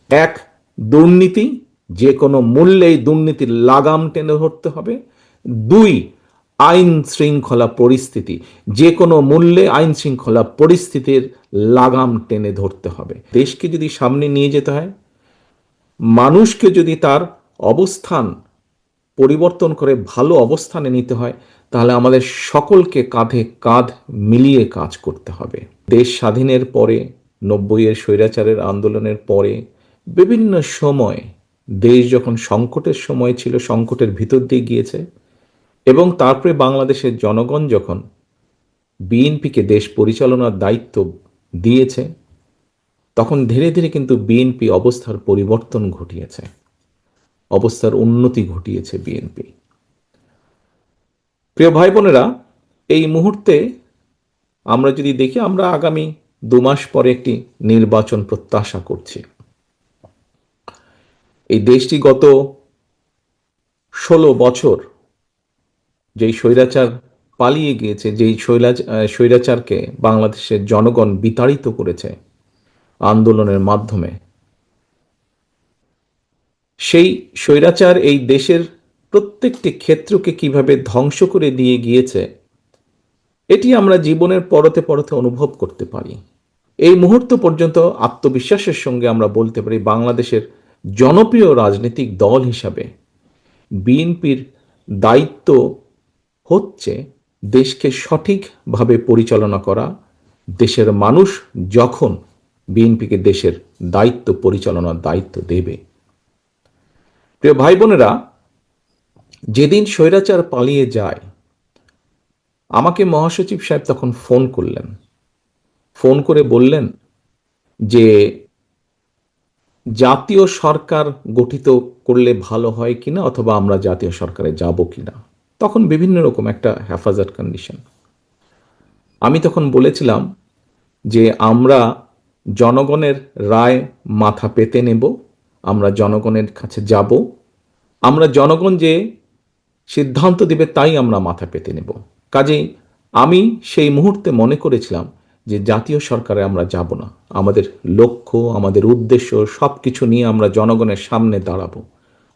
এক, দুর্নীতি, যে কোনো মূল্যে এই দুর্নীতির লাগাম টেনে ধরতে হবে। দুই, আইন শৃঙ্খলা পরিস্থিতি, যে কোনো মূল্যে আইন শৃঙ্খলা পরিস্থিতির লাগাম টেনে ধরতে হবে। দেশকে যদি সামনে নিয়ে যেতে হয়, মানুষকে যদি তার অবস্থান পরিবর্তন করে ভালো অবস্থানে নিতে হয়, তাহলে আমাদের সকলকে কাঁধে কাঁধ মিলিয়ে কাজ করতে হবে। দেশ স্বাধীনের পরে, 90-এর স্বৈরাচারের আন্দোলনের পরে বিভিন্ন সময় দেশ যখন সংকটের সময় ছিল, সংকটের ভিতর দিয়ে গিয়েছে, এবং তারপরে বাংলাদেশের জনগণ যখন বিএনপিকে দেশ পরিচালনার দায়িত্ব দিয়েছে, তখন ধীরে ধীরে কিন্তু বিএনপি অবস্থার পরিবর্তন ঘটিয়েছে, অবস্থার উন্নতি ঘটিয়েছে বিএনপি। প্রিয় ভাই বোনেরা, এই মুহূর্তে আমরা যদি দেখি, আমরা আগামী 2 মাস পরে একটি নির্বাচন প্রত্যাশা করছি। এই দেশটি গত 16 বছর যেই স্বৈরাচার পালিয়ে গিয়েছে, যেই স্বৈরাচারকে বাংলাদেশের জনগণ বিতাড়িত করেছে আন্দোলনের মাধ্যমে, সেই স্বৈরাচার এই দেশের প্রত্যেকটি ক্ষেত্রকে কিভাবে ধ্বংস করে দিয়ে গিয়েছে, এটি আমরা জীবনের পরতে পরতে অনুভব করতে পারি। এই মুহূর্ত পর্যন্ত আত্মবিশ্বাসের সঙ্গে আমরা বলতে পারি, বাংলাদেশের জনপ্রিয় রাজনৈতিক দল হিসাবে বিএনপির দায়িত্ব হচ্ছে দেশকে সঠিকভাবে পরিচালনা করা। দেশের মানুষ যখন বিএনপিকে দেশের দায়িত্ব পরিচালনার দায়িত্ব দেবে। প্রিয় ভাই বোনেরা, যেদিন স্বৈরাচার পালিয়ে যায়, আমাকে মহাসচিব সাহেব তখন ফোন করলেন, ফোন করে বললেন যে জাতীয় সরকার গঠিত করলে ভালো হয় কিনা, অথবা আমরা জাতীয় সরকারে যাব কিনা। তখন বিভিন্ন রকম একটা হেফাজত কন্ডিশন। আমি তখন বলেছিলাম যে আমরা জনগণের রায় মাথা পেতে নেব, আমরা জনগণের কাছে যাব, আমরা জনগণ যে সিদ্ধান্ত দিবে তাই আমরা মাথা পেতে নেব। কাজেই আমি সেই মুহূর্তে মনে করেছিলাম যে জাতীয় সরকারে আমরা যাব না। আমাদের লক্ষ্য, আমাদের উদ্দেশ্য সব কিছু নিয়ে আমরা জনগণের সামনে দাঁড়াবো।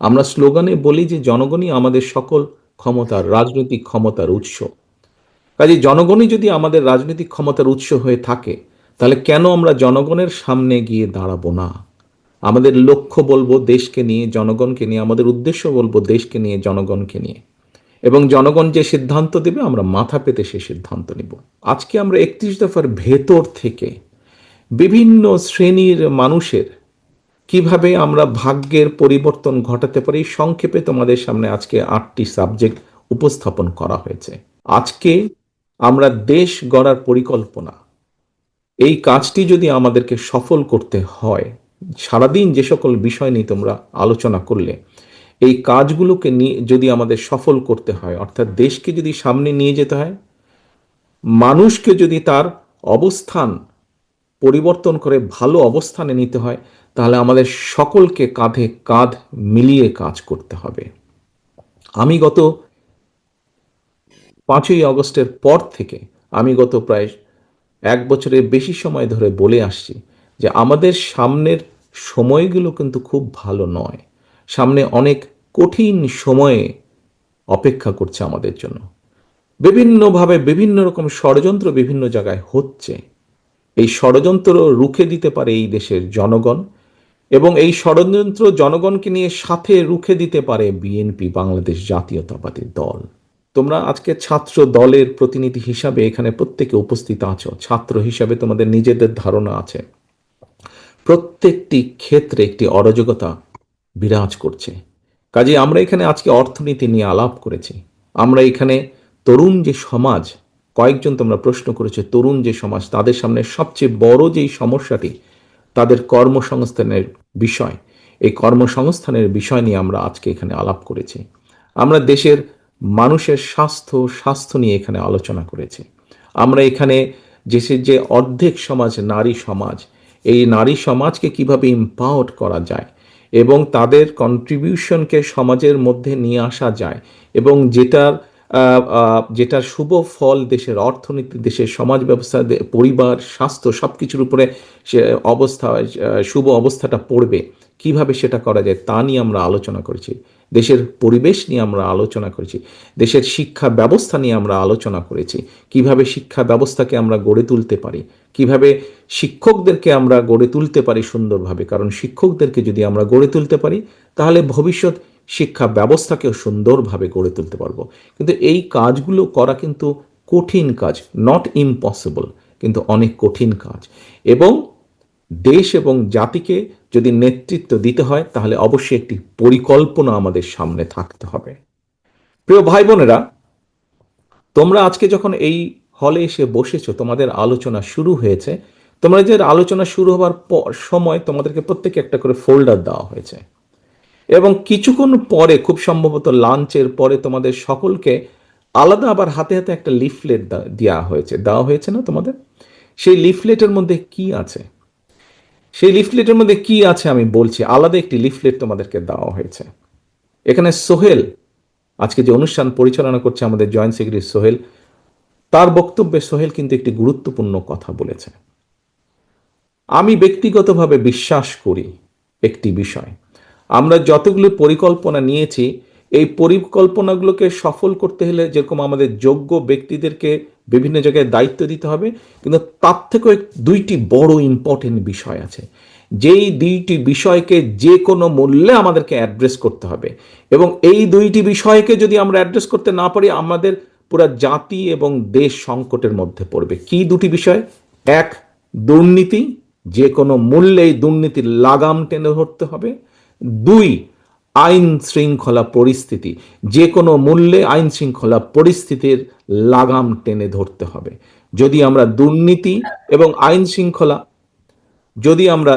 আমরা স্লোগানে বলি যে জনগণই আমাদের সকল ক্ষমতার, রাজনৈতিক ক্ষমতার উৎস। কাজেই জনগণই যদি আমাদের রাজনৈতিক ক্ষমতার উৎস হয়ে থাকে, তাহলে কেন আমরা জনগণের সামনে গিয়ে দাঁড়াবো না? আমাদের লক্ষ্য বলবো দেশকে নিয়ে, জনগণকে নিয়ে, আমাদের উদ্দেশ্য বলবো দেশকে নিয়ে, জনগণকে নিয়ে, এবং জনগণ যে সিদ্ধান্ত দেবে আমরা মাথা পেতে সে সিদ্ধান্ত নিব। আজকে আমরা 31 দফার ভেতর থেকে বিভিন্ন শ্রেণীর মানুষের কিভাবে আমরা ভাগ্যের পরিবর্তন ঘটাতে পারি, সংক্ষেপে তোমাদের সামনে আজকে 8টি সাবজেক্ট উপস্থাপন করা হয়েছে। আজকে আমরা দেশ গড়ার পরিকল্পনা, এই কাজটি যদি আমাদেরকে সফল করতে হয়, সারাদিন যে সকল বিষয় নিয়ে তোমরা আলোচনা করলে, এই কাজগুলোকে নিয়ে যদি আমাদের সফল করতে হয়, অর্থাৎ দেশকে যদি সামনে নিয়ে যেতে হয়, মানুষকে যদি তার অবস্থান পরিবর্তন করে ভালো অবস্থানে নিতে হয়, তাহলে আমাদের সকলকে কাঁধে কাঁধ মিলিয়ে কাজ করতে হবে। আমি গত 5ই আগস্টের পর থেকে, আমি গত প্রায় 1 বছরের বেশি সময় ধরে বলে আসছি যে আমাদের সামনের সময়গুলো কিন্তু খুব ভালো নয়। সামনে অনেক কঠিন সময়ে অপেক্ষা করছে আমাদের জন্য। বিভিন্নভাবে বিভিন্ন রকম ষড়যন্ত্র বিভিন্ন জায়গায় হচ্ছে। এই ষড়যন্ত্র রুখে দিতে পারে এই দেশের জনগণ, এবং এই ষড়যন্ত্র জনগণকে নিয়ে সাথে রুখে দিতে পারে বিএনপি, বাংলাদেশ জাতীয়তাবাদী দল। তোমরা আজকে ছাত্র দলের প্রতিনিধি হিসাবে এখানে প্রত্যেকে উপস্থিত আছো। ছাত্র হিসাবে তোমাদের নিজেদের ধারণা আছে, প্রত্যেকটি ক্ষেত্রে একটি অরাজকতা বিরাজ করছে। কাজে আমরা এখানে আজকে অর্থনীতি নিয়ে আলাপ করেছি। আমরা এখানে তরুণ যে সমাজ, কয়েকজন তোমরা প্রশ্ন করেছে, তরুণ যে সমাজ, তাদের সামনে সবচেয়ে বড় যেই সমস্যাটি, তাদের কর্মসংস্থানের বিষয়, এই কর্মসংস্থানের বিষয় নিয়ে আমরা আজকে এখানে আলাপ করেছি। আমরা দেশের মানুষের স্বাস্থ্য নিয়ে এখানে আলোচনা করেছি। আমরা এখানে দেশের যে অর্ধেক সমাজ নারী সমাজ, এই নারী সমাজকে কিভাবে ইম্পাওয়ার করা যায় এবং তাদের কন্ট্রিবিউশনকে সমাজের মধ্যে নিয়ে আসা যায়, এবং যেটার যেটার শুভ ফল দেশের অর্থনীতি, দেশের সমাজ ব্যবস্থা, পরিবার, স্বাস্থ্য সবকিছুর উপরে সে অবস্থা, শুভ অবস্থাটা পড়বে, কিভাবে সেটা করা যায় তা নিয়ে আমরা আলোচনা করেছি। দেশের পরিবেশ নিয়ে আমরা আলোচনা করেছি। দেশের শিক্ষা ব্যবস্থা নিয়ে আমরা আলোচনা করেছি। কিভাবে শিক্ষা ব্যবস্থাকে আমরা গড়ে তুলতে পারি, কিভাবে শিক্ষকদেরকে আমরা গড়ে তুলতে পারি সুন্দরভাবে, কারণ শিক্ষকদেরকে যদি আমরা গড়ে তুলতে পারি তাহলে ভবিষ্যৎ শিক্ষা ব্যবস্থাকেও সুন্দরভাবে গড়ে তুলতে পারবো। কিন্তু এই কাজগুলো করা কিন্তু কঠিন কাজ, নট ইম্পসিবল, কিন্তু অনেক কঠিন কাজ। এবং দেশ এবং জাতিকে যদি নেতৃত্ব দিতে হয় তাহলে অবশ্যই একটি পরিকল্পনা আমাদের সামনে থাকতে হবে। প্রিয় ভাই বোনেরা, তোমরা আজকে যখন এই হলে এসে বসেছো, তোমাদের আলোচনা শুরু হয়েছে, তোমাদের আলোচনা শুরু হওয়ার সময় তোমাদেরকে প্রত্যেকে একটা করে ফোল্ডার দেওয়া হয়েছে, এবং কিছুক্ষণ পরে, খুব সম্ভবত লাঞ্চের পরে, তোমাদের সকলকে আলাদা আবার হাতে হাতে একটা লিফলেট দেওয়া হয়েছে না তোমাদের? সেই লিফলেটের মধ্যে কি আছে? সেই লিফলেটের মধ্যে কি আছে আমি বলছি। আলাদা একটি লিফলেট তোমাদেরকে দেওয়া হয়েছে। এখানে সোহেল, আজকে যে অনুষ্ঠান পরিচালনা করছে আমাদের জয়েন্ট সেক্রেটারি সোহেল, তার বক্তব্যে সোহেল কিন্তু একটি গুরুত্বপূর্ণ কথা বলেছে। আমি ব্যক্তিগতভাবে বিশ্বাস করি একটি বিষয়, আমরা যতগুলো পরিকল্পনা নিয়েছি, এই পরিকল্পনাগুলোকে সফল করতে হলে যেরকম আমাদের যোগ্য ব্যক্তিদেরকে বিভিন্ন জায়গায় দায়িত্ব দিতে হবে, কিন্তু তার থেকেও দুইটি বড় ইম্পর্টেন্ট বিষয় আছে, যেই দুইটি বিষয়কে যে কোনো মূল্যে আমাদেরকে অ্যাড্রেস করতে হবে। এবং এই দুইটি বিষয়কে যদি আমরা অ্যাড্রেস করতে না পারি, আমাদের পুরা জাতি এবং দেশ সংকটের মধ্যে পড়বে। কি দুটি বিষয়? এক, দুর্নীতি, যে কোনো মূল্যে এই দুর্নীতির লাগাম টেনে ধরতে হবে। দুই, আইন শৃঙ্খলা পরিস্থিতি, যে কোনো মূল্যে আইন শৃঙ্খলা পরিস্থিতির লাগাম টেনে ধরতে হবে। যদি আমরা দুর্নীতি এবং আইন শৃঙ্খলা যদি আমরা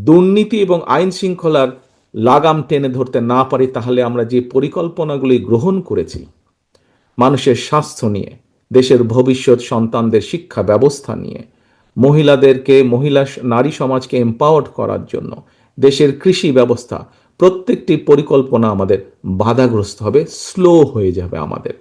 দুর্নীতি এবং আইন শৃঙ্খলার লাগাম টেনে ধরতে না পারি, তাহলে আমরা যে পরিকল্পনাগুলি গ্রহণ করেছি মানুষের স্বাস্থ্য নিয়ে, দেশের ভবিষ্যৎ সন্তানদের শিক্ষা ব্যবস্থা নিয়ে, নারী সমাজকে এম্পাওয়ার্ড করার জন্য, দেশের কৃষি ব্যবস্থা, প্রত্যেকটি পরিকল্পনা আমাদের বাধাগ্রস্ত হবে, স্লো হয়ে যাবে আমাদের।